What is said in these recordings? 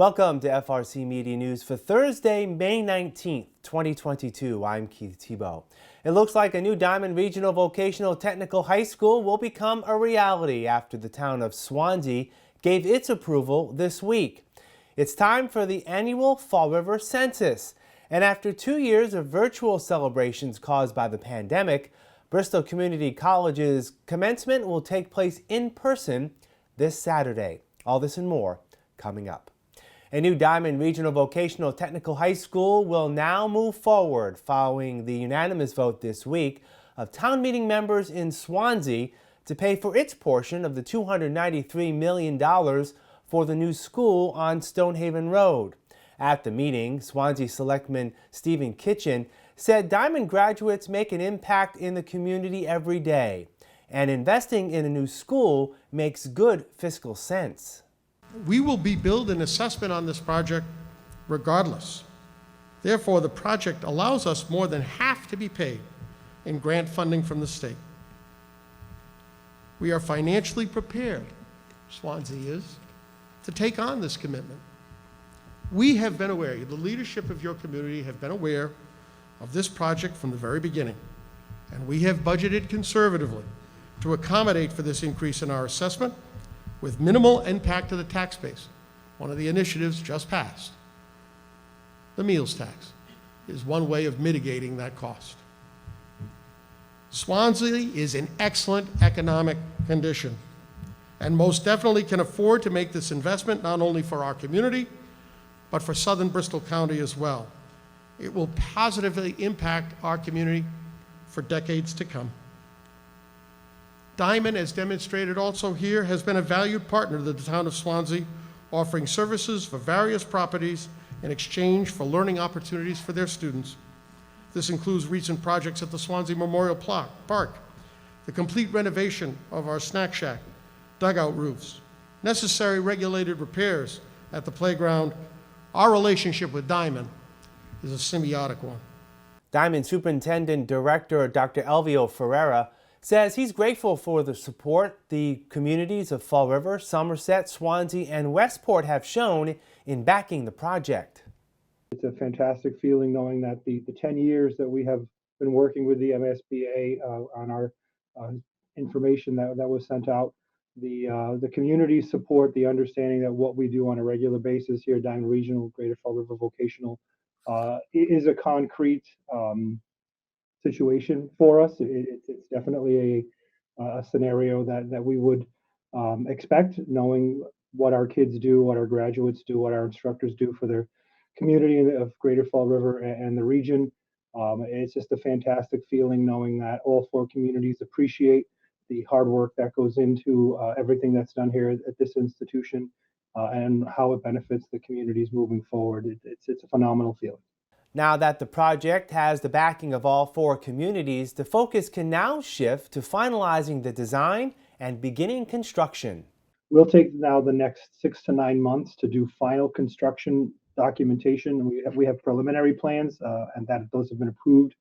Welcome to FRCmedia News for Thursday, May 19th, 2022. I'm Keith Tebow. It looks like a new Diman Regional Vocational Technical High School will become a reality after the town of Swansea gave its approval this week. It's time for the annual Fall River Census. And after 2 years of virtual celebrations caused by the pandemic, Bristol Community College's commencement will take place in person this Saturday. All this and more coming up. A new Diman Regional Vocational Technical High School will now move forward following the unanimous vote this week of town meeting members in Swansea to pay for its portion of the $293 million for the new school on Stonehaven Road. At the meeting, Swansea Selectman Stephen Kitchen said Diman graduates make an impact in the community every day, and investing in a new school makes good fiscal sense. We will be billed an assessment on this project regardless. Therefore, the project allows us more than half to be paid in grant funding from the state. We are financially prepared, Swansea is, to take on this commitment. We have been aware, the leadership of your community have been aware of this project from the very beginning, and we have budgeted conservatively to accommodate for this increase in our assessment with minimal impact to the tax base. One of the initiatives just passed, the meals tax, is one way of mitigating that cost. Swansea is in excellent economic condition and most definitely can afford to make this investment not only for our community, but for southern Bristol County as well. It will positively impact our community for decades to come. Diman, as demonstrated also here, has been a valued partner to the town of Swansea, offering services for various properties in exchange for learning opportunities for their students. This includes recent projects at the Swansea Memorial Park, the complete renovation of our snack shack, dugout roofs, necessary regulated repairs at the playground. Our relationship with Diman is a symbiotic one. Diman Superintendent Director Dr. Elvio Ferreira says he's grateful for the support the communities of Fall River, Somerset, Swansea, and Westport have shown in backing the project. It's a fantastic feeling knowing that the 10 years that we have been working with the MSBA on our information that was sent out, the community support, the understanding that what we do on a regular basis here at Diman Regional, Greater Fall River Vocational, is a concrete situation for us. It's definitely a scenario that we would expect, knowing what our kids do, what our graduates do, what our instructors do for their community of Greater Fall River and the region. It's just a fantastic feeling knowing that all four communities appreciate the hard work that goes into everything that's done here at this institution and how it benefits the communities moving forward. It's a phenomenal feeling. Now that the project has the backing of all four communities, the focus can now shift to finalizing the design and beginning construction. We'll take now the next 6 to 9 months to do final construction documentation. We have preliminary plans and those have been approved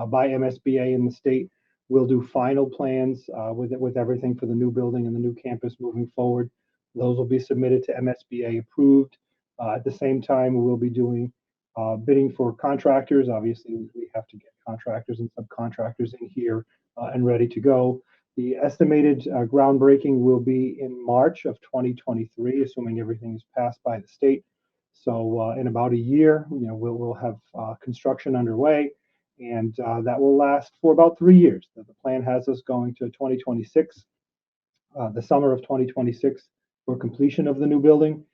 by MSBA in the state. We'll do final plans with everything for the new building and the new campus moving forward. Those will be submitted to MSBA approved. At the same time, we will be doing bidding for contractors. Obviously, we have to get contractors and subcontractors in here and ready to go. The estimated groundbreaking will be in March of 2023, assuming everything is passed by the state. So in about a year, we'll have construction underway, and that will last for about 3 years. The plan has us going to 2026, the summer of 2026, for completion of the new building.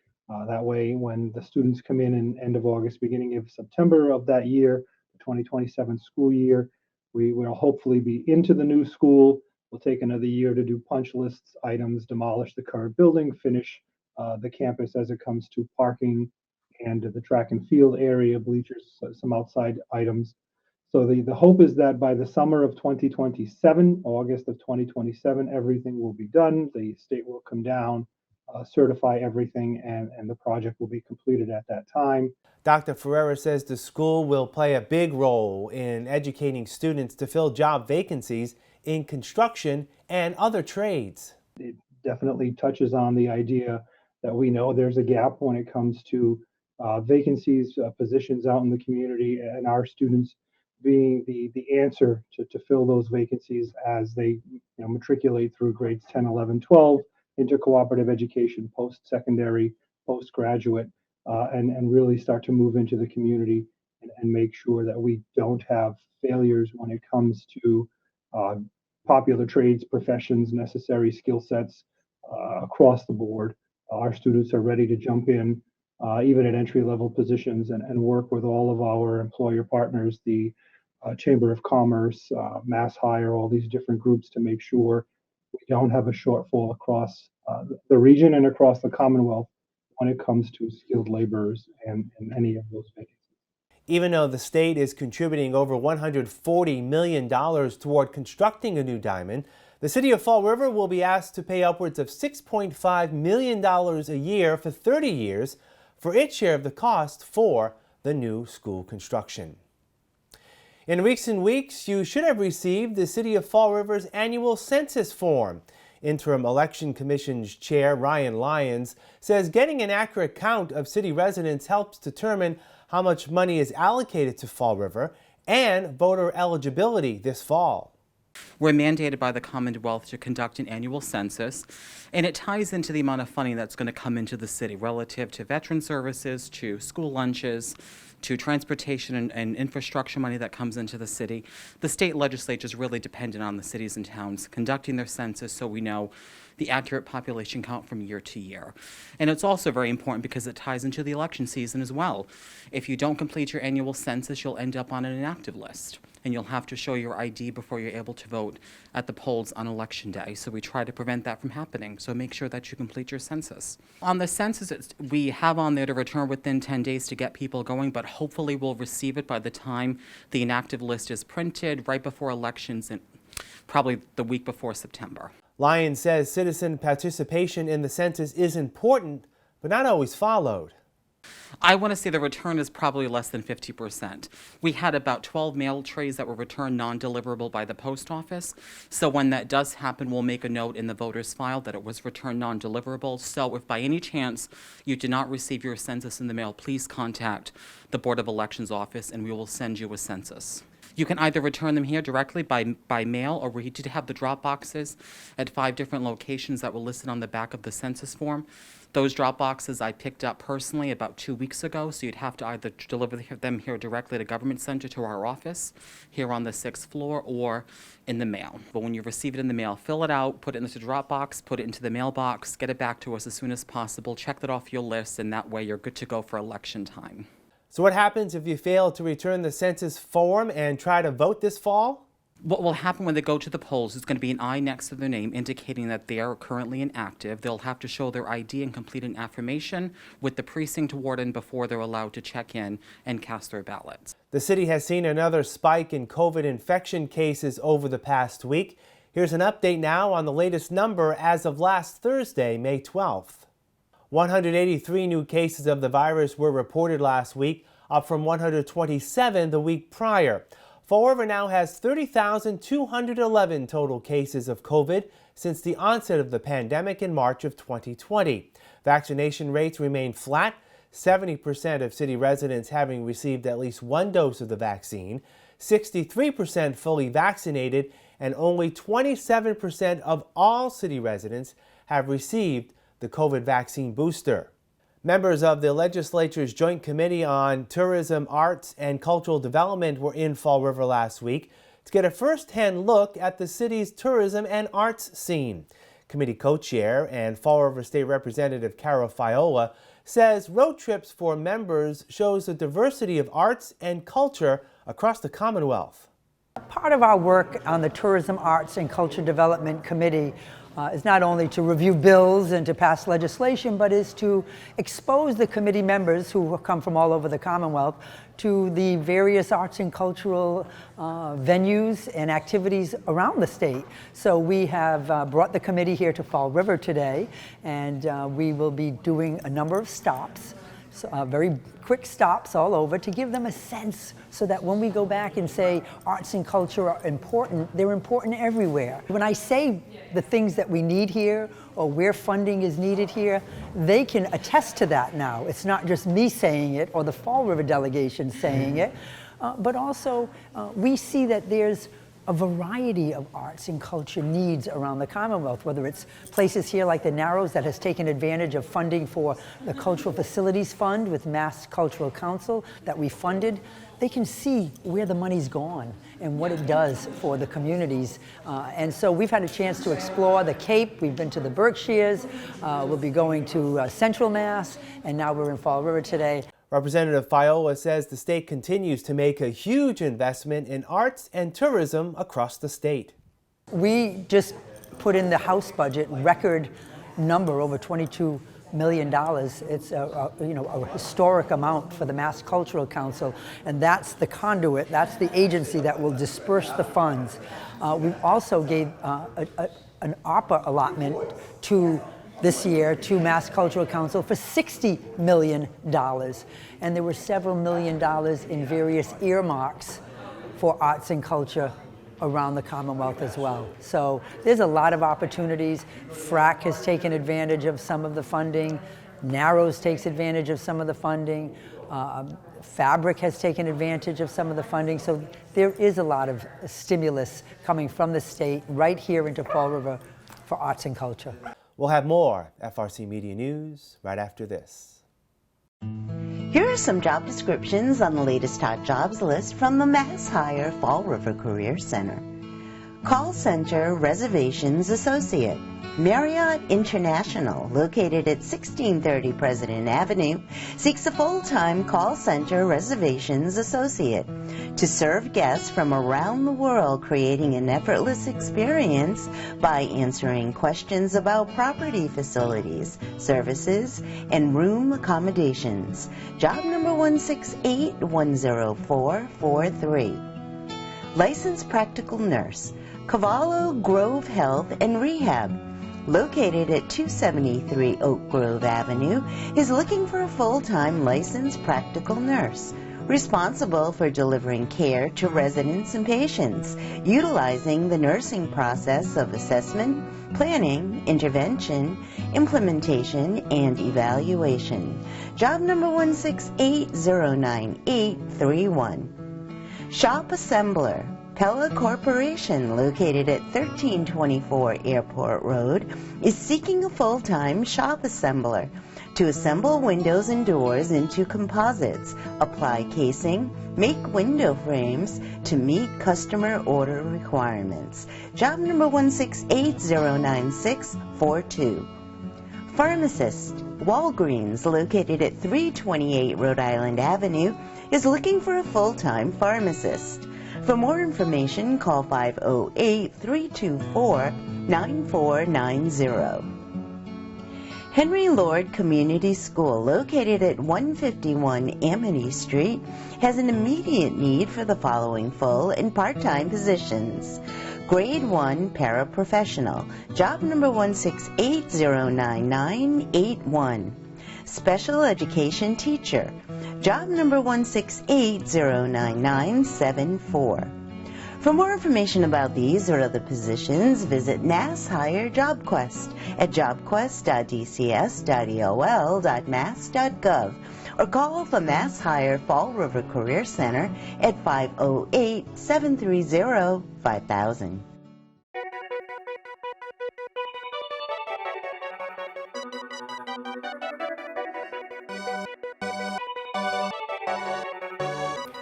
That way, when the students come in end of August, beginning of September of that year, the 2027 school year, we will hopefully be into the new school. We'll take another year to do punch lists, items, demolish the current building, finish the campus as it comes to parking and the track and field area, bleachers, some outside items. So the hope is that by the summer of 2027, August of 2027, everything will be done. The state will come down, certify everything, and the project will be completed at that time. Dr. Ferreira says the school will play a big role in educating students to fill job vacancies in construction and other trades. It definitely touches on the idea that we know there's a gap when it comes to vacancies, positions out in the community, and our students being the answer to fill those vacancies as they matriculate through grades 10, 11, 12 into cooperative education, post-secondary, postgraduate, and really start to move into the community and make sure that we don't have failures when it comes to popular trades, professions, necessary skill sets across the board. Our students are ready to jump in, even at entry-level positions, and work with all of our employer partners, the Chamber of Commerce, Mass Hire, all these different groups to make sure we don't have a shortfall across the region and across the Commonwealth when it comes to skilled laborers and any of those vacancies. Even though the state is contributing over $140 million toward constructing a new diamond, the city of Fall River will be asked to pay upwards of $6.5 million a year for 30 years for its share of the cost for the new school construction. In recent weeks, you should have received the City of Fall River's annual census form. Interim Election Commission's Chair Ryan Lyons says getting an accurate count of city residents helps determine how much money is allocated to Fall River and voter eligibility this fall. We're mandated by the Commonwealth to conduct an annual census, and it ties into the amount of funding that's going to come into the city relative to veteran services, to school lunches, to transportation and infrastructure money that comes into the city. The state legislature is really dependent on the cities and towns conducting their census so we know the accurate population count from year to year. And it's also very important because it ties into the election season as well. If you don't complete your annual census, you'll end up on an inactive list, and you'll have to show your ID before you're able to vote at the polls on election day. So we try to prevent that from happening. So make sure that you complete your census. On the census, we have on there to return within 10 days to get people going, but hopefully we'll receive it by the time the inactive list is printed, right before elections, and probably the week before September. Lyons says citizen participation in the census is important, but not always followed. I want to say the return is probably less than 50%. We had about 12 mail trays that were returned non-deliverable by the post office. So when that does happen, we'll make a note in the voter's file that it was returned non-deliverable. So if by any chance you did not receive your census in the mail, please contact the Board of Elections office and we will send you a census. You can either return them here directly by mail, or we did have the drop boxes at 5 different locations that were listed on the back of the census form. Those drop boxes I picked up personally about 2 weeks ago, so you'd have to either deliver them here directly to Government Center to our office here on the 6th floor or in the mail. But when you receive it in the mail, fill it out, put it into the drop box, put it into the mailbox, get it back to us as soon as possible, check that off your list, and that way you're good to go for election time. So what happens if you fail to return the census form and try to vote this fall? What will happen when they go to the polls is going to be an I next to their name indicating that they are currently inactive. They'll have to show their ID and complete an affirmation with the precinct warden before they're allowed to check in and cast their ballots. The city has seen another spike in COVID infection cases over the past week. Here's an update now on the latest number as of last Thursday, May 12th. 183 new cases of the virus were reported last week, up from 127 the week prior. Fall River now has 30,211 total cases of COVID since the onset of the pandemic in March of 2020. Vaccination rates remain flat, 70% of city residents having received at least one dose of the vaccine, 63% fully vaccinated, and only 27% of all city residents have received the COVID vaccine booster. Members of the legislature's Joint Committee on Tourism, Arts, and Cultural Development were in Fall River last week to get a first-hand look at the city's tourism and arts scene. Committee co-chair and Fall River State Representative Carol Fiola says road trips for members shows the diversity of arts and culture across the Commonwealth. Part of our work on the Tourism, Arts, and Culture Development Committee is not only to review bills and to pass legislation, but is to expose the committee members who come from all over the Commonwealth to the various arts and cultural venues and activities around the state. So we have brought the committee here to Fall River today, and we will be doing a number of stops. very quick stops all over to give them a sense so that when we go back and say arts and culture are important, they're important everywhere. When I say the things that we need here or where funding is needed here, they can attest to that now. It's not just me saying it or the Fall River delegation saying it, but also we see that there's a variety of arts and culture needs around the Commonwealth, whether it's places here like the Narrows that has taken advantage of funding for the Cultural Facilities Fund with Mass Cultural Council that we funded. They can see where the money's gone and what it does for the communities. And so we've had a chance to explore the Cape. We've been to the Berkshires. We'll be going to Central Mass, and now we're in Fall River today. Representative Fiola says the state continues to make a huge investment in arts and tourism across the state. We just put in the House budget record number, over $22 million. It's a historic amount for the Mass Cultural Council, and that's the conduit, that's the agency that will disperse the funds. We also gave an ARPA allotment to this year to Mass Cultural Council for $60 million. And there were several million dollars in various earmarks for arts and culture around the Commonwealth as well. So there's a lot of opportunities. FRAC has taken advantage of some of the funding. Narrows takes advantage of some of the funding. Fabric has taken advantage of some of the funding. So there is a lot of stimulus coming from the state right here into Fall River for arts and culture. We'll have more FRC Media News right after this. Here are some job descriptions on the latest hot jobs list from the Mass Hire Fall River Career Center. Call Center Reservations Associate. Marriott International, located at 1630 President Avenue, seeks a full-time call center reservations associate to serve guests from around the world, creating an effortless experience by answering questions about property facilities, services, and room accommodations. Job number 168-10443. Licensed practical nurse, Cavallo Grove Health and Rehab, located at 273 Oak Grove Avenue, is looking for a full-time licensed practical nurse responsible for delivering care to residents and patients, utilizing the nursing process of assessment, planning, intervention, implementation, and evaluation. Job number 168-09831. Shop Assembler, Pella Corporation, located at 1324 Airport Road, is seeking a full-time shop assembler to assemble windows and doors into composites, apply casing, make window frames to meet customer order requirements. Job number 168-09642. Pharmacist, Walgreens, located at 328 Rhode Island Avenue, is looking for a full-time pharmacist. For more information, call 508-324-9490. Henry Lord Community School, located at 151 Amity Street, has an immediate need for the following full and part-time positions. Grade 1 paraprofessional, job number 168-09981. Special education teacher, job number 168-09974. For more information about these or other positions, visit Mass Hire JobQuest at jobquest.dcs.eol.mass.gov or call the Mass Hire Fall River Career Center at 508-730-5000.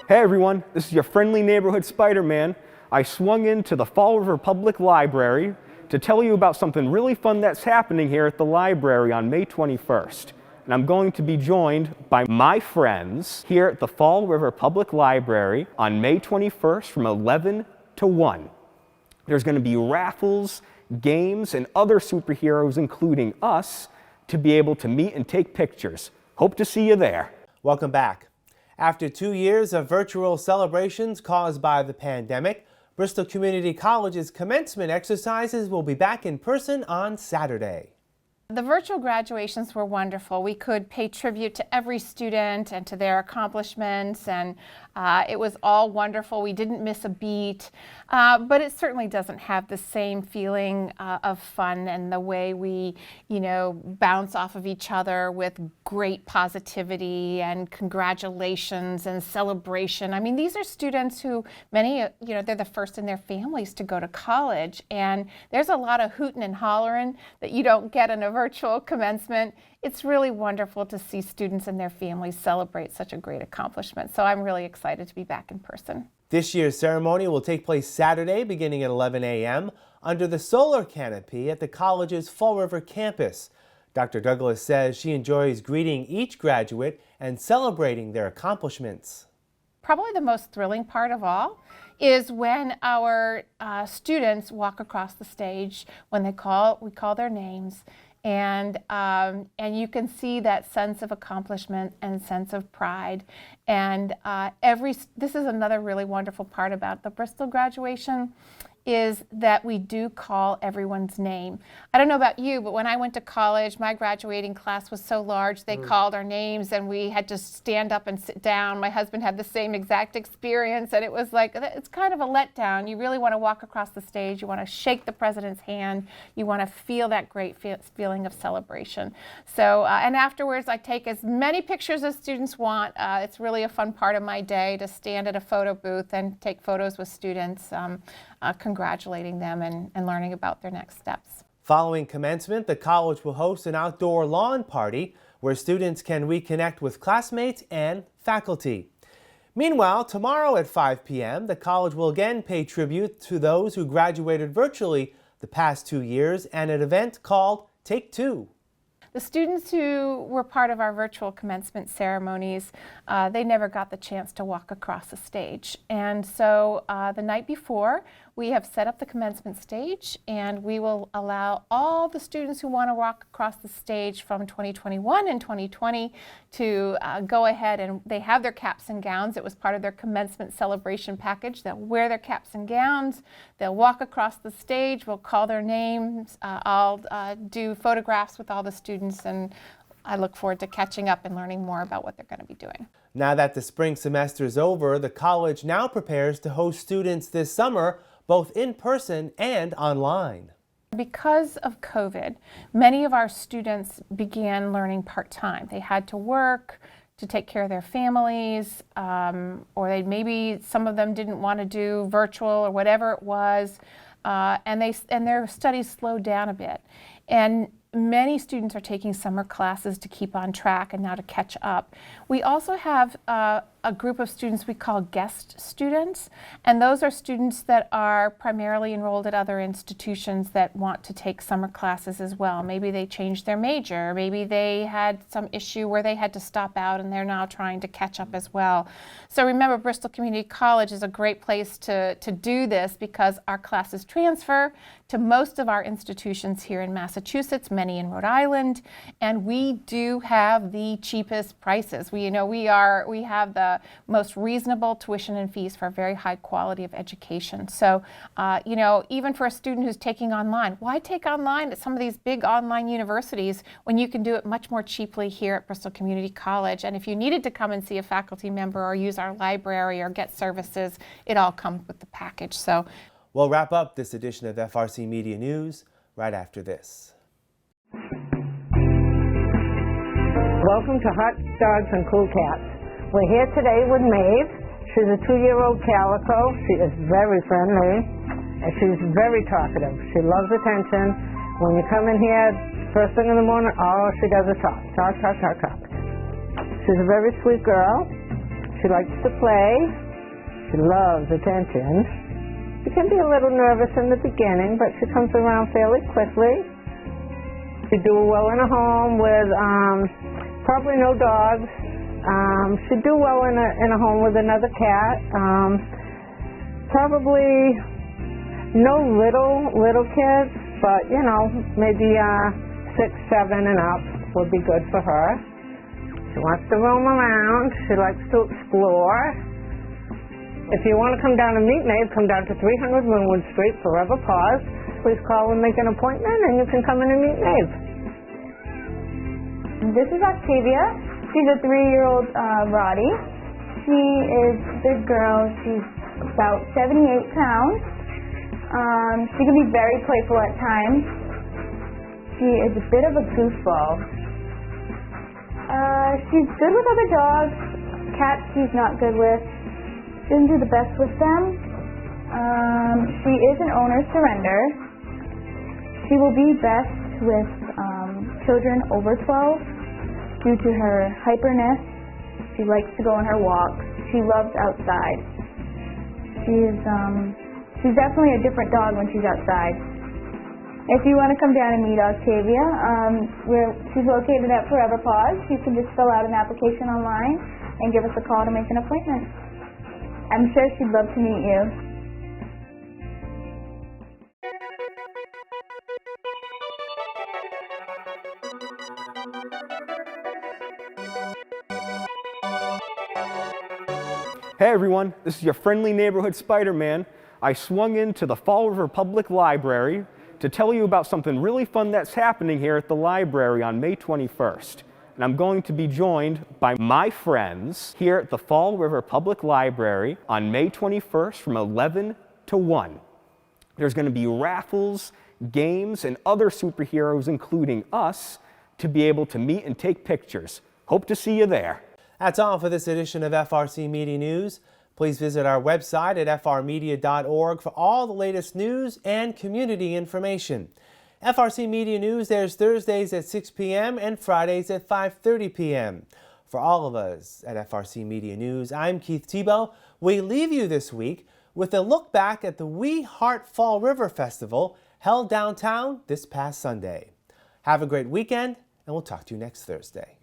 Hey everyone, this is your friendly neighborhood Spider-Man. I swung into the Fall River Public Library to tell you about something really fun that's happening here at the library on May 21st. And I'm going to be joined by my friends here at the Fall River Public Library on May 21st from 11 to 1. There's going to be raffles, games, and other superheroes, including us, to be able to meet and take pictures. Hope to see you there. Welcome back. After 2 years of virtual celebrations caused by the pandemic, Bristol Community College's commencement exercises will be back in person on Saturday. The virtual graduations were wonderful. We could pay tribute to every student and to their accomplishments, and it was all wonderful. We didn't miss a beat, but it certainly doesn't have the same feeling of fun and the way we, bounce off of each other with great positivity and congratulations and celebration. I mean, these are students who, many, they're the first in their families to go to college, and there's a lot of hooting and hollering that you don't get in a virtual commencement. It's really wonderful to see students and their families celebrate such a great accomplishment. So I'm really excited to be back in person. This year's ceremony will take place Saturday beginning at 11 a.m. under the solar canopy at the college's Fall River campus. Dr. Douglas says she enjoys greeting each graduate and celebrating their accomplishments. Probably the most thrilling part of all is when our students walk across the stage, when we call their names, and you can see that sense of accomplishment and sense of pride. And this is another really wonderful part about the Bristol graduation, is that we do call everyone's name. I don't know about you, but when I went to college, my graduating class was so large, they called our names and we had to stand up and sit down. My husband had the same exact experience, and it was like, it's kind of a letdown. You really want to walk across the stage, you want to shake the president's hand, you want to feel that great feeling of celebration. So, and afterwards I take as many pictures as students want. It's really a fun part of my day to stand at a photo booth and take photos with students, congratulating them and learning about their next steps. Following commencement, the college will host an outdoor lawn party where students can reconnect with classmates and faculty. Meanwhile, tomorrow at 5 p.m., the college will again pay tribute to those who graduated virtually the past 2 years at an event called Take Two. The students who were part of our virtual commencement ceremonies, they never got the chance to walk across the stage. And so the night before, we have set up the commencement stage, and we will allow all the students who want to walk across the stage from 2021 and 2020 to go ahead, and they have their caps and gowns. It was part of their commencement celebration package. They'll wear their caps and gowns, they'll walk across the stage, we'll call their names, I'll do photographs with all the students, and I look forward to catching up and learning more about what they're going to be doing. Now that the spring semester is over, the college now prepares to host students this summer, both in person and online. Because of COVID, many of our students began learning part-time. They had to work to take care of their families, or maybe some of them didn't want to do virtual or whatever it was, and their studies slowed down a bit. And many students are taking summer classes to keep on track and now to catch up. We also have a group of students we call guest students, and those are students that are primarily enrolled at other institutions that want to take summer classes as well. Maybe they changed their major, maybe they had some issue where they had to stop out and they're now trying to catch up as well. So remember, Bristol Community College is a great place to do this because our classes transfer to most of our institutions here in Massachusetts, many in Rhode Island, and we do have the cheapest prices. We have the most reasonable tuition and fees for a very high quality of education. So, even for a student who's taking online, why take online at some of these big online universities when you can do it much more cheaply here at Bristol Community College? And if you needed to come and see a faculty member or use our library or get services, it all comes with the package. So we'll wrap up this edition of FRC Media News right after this. Welcome to Hot Dogs and Cool Cats. We're here today with Maeve. She's a 2-year-old calico. She is very friendly, and she's very talkative. She loves attention. When you come in here first thing in the morning, all she does is talk. She's a very sweet girl. She likes to play. She loves attention. She can be a little nervous in the beginning, but she comes around fairly quickly. She'd do well in a home with probably no dogs. She'd do well in a home with another cat. Probably no little kids, but maybe 6, 7 and up would be good for her. She wants to roam around. She likes to explore. If you want to come down and meet Maeve, come down to 300 Winwood Street, Forever Paws. Please call and make an appointment, and you can come in and meet Maeve. This is Octavia. She's a 3-year-old Roddy. She is a big girl. She's about 78 pounds. She can be very playful at times. She is a bit of a goofball. She's good with other dogs. Cats she's not good with. She doesn't do the best with them. She is an owner's surrender. She will be best with children over 12 due to her hyperness. She likes to go on her walks. She loves outside. She's definitely a different dog when she's outside. If you want to come down and meet Octavia, she's located at Forever Paws. You can just fill out an application online and give us a call to make an appointment. I'm sure she'd love to meet you. Hey everyone, this is your friendly neighborhood Spider-Man. I swung into the Fall River Public Library to tell you about something really fun that's happening here at the library on May 21st. And I'm going to be joined by my friends here at the Fall River Public Library on May 21st from 11 to 1. There's going to be raffles, games, and other superheroes, including us, to be able to meet and take pictures. Hope to see you there. That's all for this edition of FRC Media News. Please visit our website at frmedia.org for all the latest news and community information. FRC Media News airs Thursdays at 6 p.m. and Fridays at 5:30 p.m. For all of us at FRC Media News, I'm Keith Tebow. We leave you this week with a look back at the We Heart Fall River Festival held downtown this past Sunday. Have a great weekend, and we'll talk to you next Thursday.